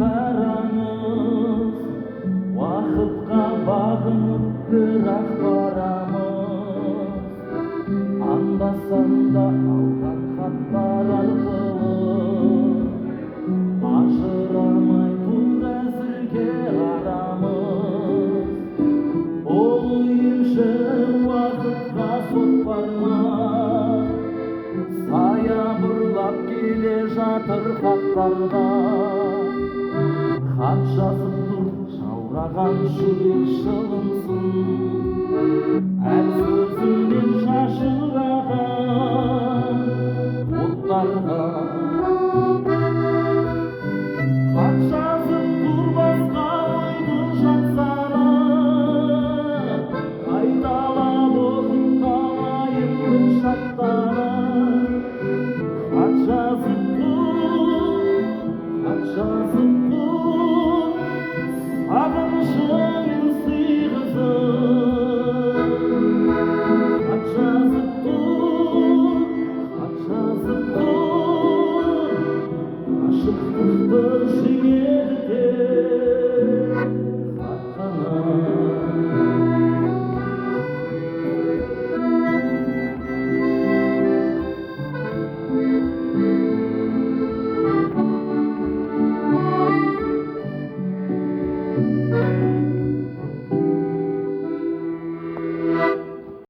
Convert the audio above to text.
барамыз, уақытқа бағынып бірақ барамыз. Анда-санда алған хаттар арқылы ажырамай тұр әзірге арамыз. Ол емші уақытқа соқпар ма, саябырлап келе жатыр хаттарда. Хат жазып тұр жаураған жүрек шылынсын, әр сөзімнен шашыраған оттарға. Хат жазып тұр басқа ойдың жатсаны, қайталап оқып қалайын бір шаттаны. Хат жазып тұр, хат жазып